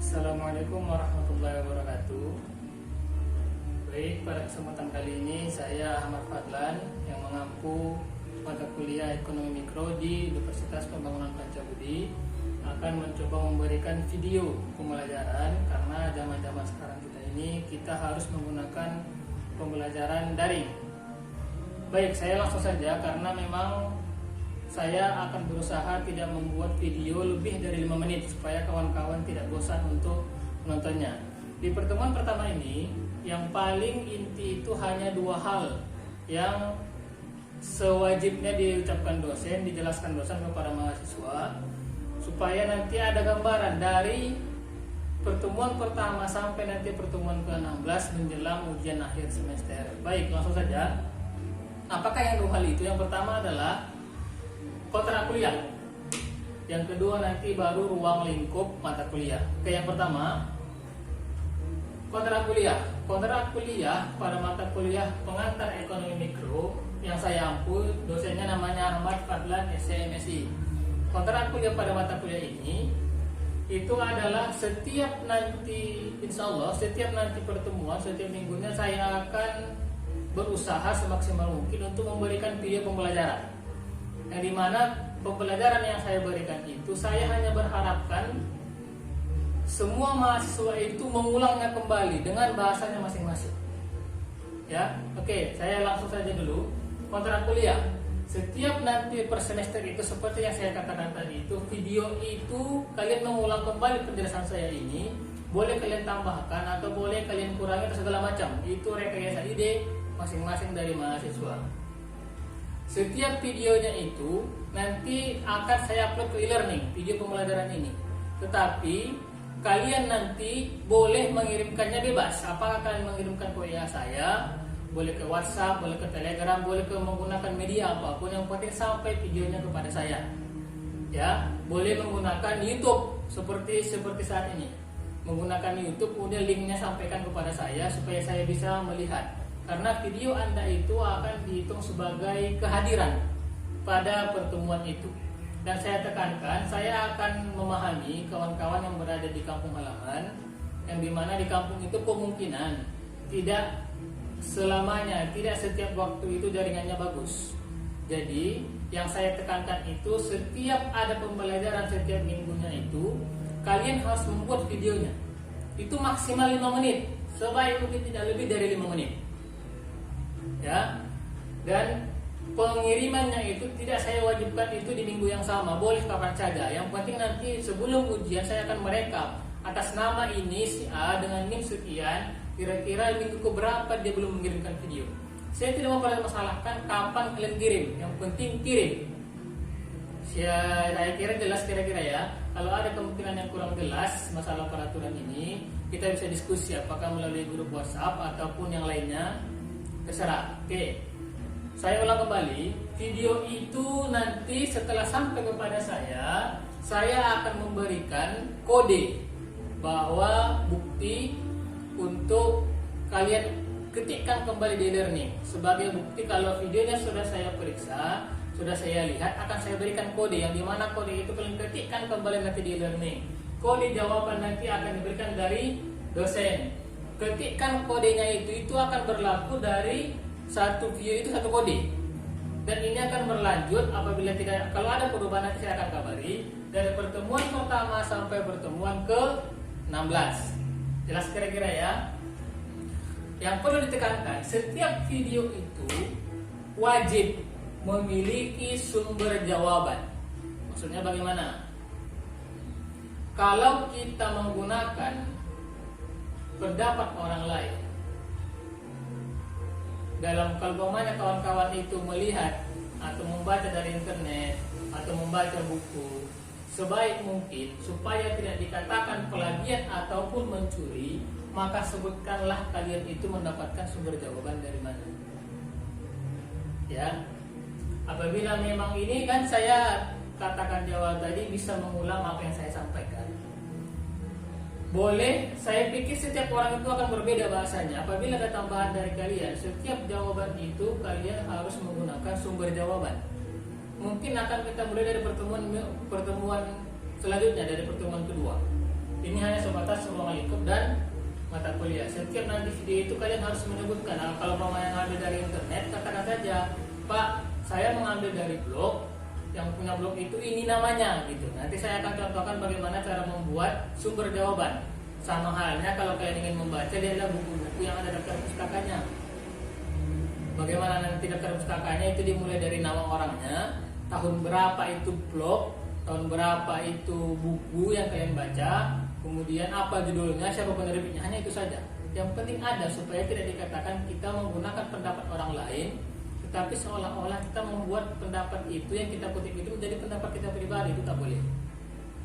Assalamualaikum warahmatullahi wabarakatuh. Baik, pada kesempatan kali ini saya Ahmad Fadlan yang mengampu mata kuliah Ekonomi Mikro di Universitas Pembangunan Pancabudi akan mencoba memberikan video pembelajaran karena zaman-zaman sekarang kita harus menggunakan pembelajaran daring. Baik, saya langsung saja karena memang saya akan berusaha tidak membuat video lebih dari 5 menit supaya kawan-kawan tidak bosan untuk menontonnya. Di pertemuan pertama ini, yang paling inti itu hanya 2 hal yang sewajibnya diucapkan dosen, dijelaskan dosen kepada mahasiswa supaya nanti ada gambaran dari pertemuan pertama sampai nanti pertemuan ke-16 menjelang ujian akhir semester. Baik, langsung saja. Apakah yang 2 hal itu? Yang pertama adalah kontrak kuliah. Yang kedua nanti baru ruang lingkup mata kuliah. Oke, yang pertama kontrak kuliah. Kontrak kuliah pada mata kuliah pengantar ekonomi mikro yang saya ampu, dosennya namanya Ahmad Fadlan SCMSI. Kontrak kuliah pada mata kuliah ini itu adalah setiap nanti, insya Allah setiap nanti pertemuan, setiap minggunya saya akan berusaha semaksimal mungkin untuk memberikan video pembelajaran. Yang dimana pembelajaran yang saya berikan itu saya hanya berharapkan semua mahasiswa itu mengulangnya kembali dengan bahasanya masing-masing. Ya, oke, saya langsung saja dulu. Kontrak kuliah. Setiap nanti per semester itu seperti yang saya katakan tadi itu, video itu kalian mengulang kembali penjelasan saya ini, boleh kalian tambahkan atau boleh kalian kurangi atau segala macam. Itu rekayasa ide masing-masing dari mahasiswa. Setiap videonya itu nanti akan saya upload ke e-learning, video pembelajaran ini. Tetapi kalian nanti boleh mengirimkannya bebas. Apakah kalian mengirimkan ke WA saya, boleh ke WhatsApp, boleh ke Telegram, boleh ke menggunakan media apapun, yang penting sampai videonya kepada saya. Ya, boleh menggunakan YouTube seperti saat ini. Menggunakan YouTube, kemudian linknya sampaikan kepada saya supaya saya bisa melihat. Karena video Anda itu akan dihitung sebagai kehadiran pada pertemuan itu. Dan saya tekankan, saya akan memahami kawan-kawan yang berada di kampung halaman, yang dimana di kampung itu kemungkinan tidak selamanya, tidak setiap waktu itu jaringannya bagus. Jadi yang saya tekankan itu setiap ada pembelajaran setiap minggunya itu kalian harus membuat videonya. Itu maksimal 5 menit, sebaik mungkin tidak lebih dari 5 menit. Ya, dan pengirimannya itu tidak saya wajibkan itu di minggu yang sama, boleh kapan saja. Yang penting nanti sebelum ujian saya akan merekap atas nama ini si A dengan NIM sekian, kira-kira minggu keberapa dia belum mengirimkan video. Saya tidak mempermasalahkan kapan kalian kirim, yang penting kirim. Saya kira jelas kira-kira ya. Kalau ada kemungkinan yang kurang jelas masalah peraturan ini, kita bisa diskusi apakah melalui grup WhatsApp ataupun yang lainnya. Terserah. Oke, saya ulang kembali. Video itu nanti setelah sampai kepada saya akan memberikan kode bahwa bukti untuk kalian ketikkan kembali di e-learning. Sebagai bukti kalau videonya sudah saya periksa, sudah saya lihat, akan saya berikan kode yang dimana kode itu kalian ketikkan kembali nanti di e-learning. Kode jawaban nanti akan diberikan dari dosen. Ketikkan kodenya itu akan berlaku dari satu video itu satu kode, dan ini akan berlanjut apabila tidak, kalau ada perubahan nanti saya akan kabari dari pertemuan pertama sampai pertemuan ke-16. Jelas kira-kira ya. Yang perlu ditekankan, setiap video itu wajib memiliki sumber jawaban. Maksudnya bagaimana? Kalau kita menggunakan pendapat orang lain, dalam kalbamanya kawan-kawan itu melihat atau membaca dari internet atau membaca buku, sebaik mungkin supaya tidak dikatakan plagiat ataupun mencuri, maka sebutkanlah kalian itu mendapatkan sumber jawaban dari mana. Ya, apabila memang ini kan saya katakan di awal tadi bisa mengulang apa yang saya sampaikan. Boleh, saya pikir setiap orang itu akan berbeda bahasanya. Apabila ada tambahan dari kalian, setiap jawaban itu kalian harus menggunakan sumber jawaban. Mungkin akan kita mulai dari pertemuan selanjutnya, dari pertemuan kedua. Ini hanya sebatas ruang lingkup dan mata kuliah. Setiap nanti video itu kalian harus menyebutkan. Nah, kalau mau yang ngambil dari internet, katakan saja, Pak, saya mengambil dari blog, yang punya blog itu ini namanya gitu. Nanti saya akan contohkan bagaimana cara membuat sumber jawaban. Sama halnya kalau kalian ingin membaca, dia adalah buku-buku yang ada daftar pustakanya. Bagaimana nanti daftar pustakanya itu dimulai dari nama orangnya, tahun berapa itu blog, tahun berapa itu buku yang kalian baca, kemudian apa judulnya, siapa penerbitnya, hanya itu saja. Yang penting ada supaya tidak dikatakan kita menggunakan pendapat orang lain, tetapi seolah-olah kita membuat pendapat itu yang kita kutip itu menjadi pendapat kita pribadi. Itu tak boleh.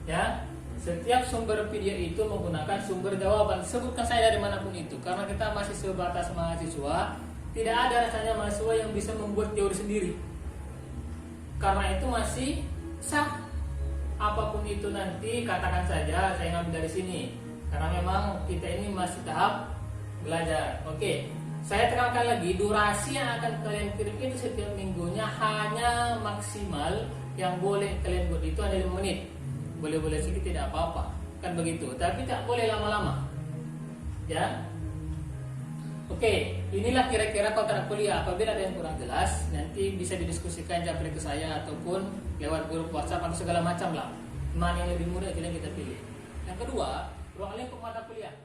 Ya, setiap sumber video itu menggunakan sumber jawaban. Sebutkan saya dari manapun itu, karena kita masih sebatas mahasiswa. Tidak ada rasanya mahasiswa yang bisa membuat teori sendiri. Karena itu masih sah. Apapun itu nanti katakan saja saya ngambil dari sini, karena memang kita ini masih tahap belajar. Oke, saya tekankan lagi, durasi yang akan kalian kirim itu setiap minggunya hanya maksimal yang boleh kalian buat itu hanya 5 menit. Boleh-boleh sedikit tidak apa-apa, kan begitu. Tapi tak boleh lama-lama. Ya. Oke, inilah kira-kira kontrak kuliah. Apabila ada yang kurang jelas, nanti bisa didiskusikan japri ke saya ataupun lewat grup WhatsApp atau segala macam lah. Mana yang lebih mudah itu yang kita pilih. Yang kedua, ruang lingkup mata kuliah.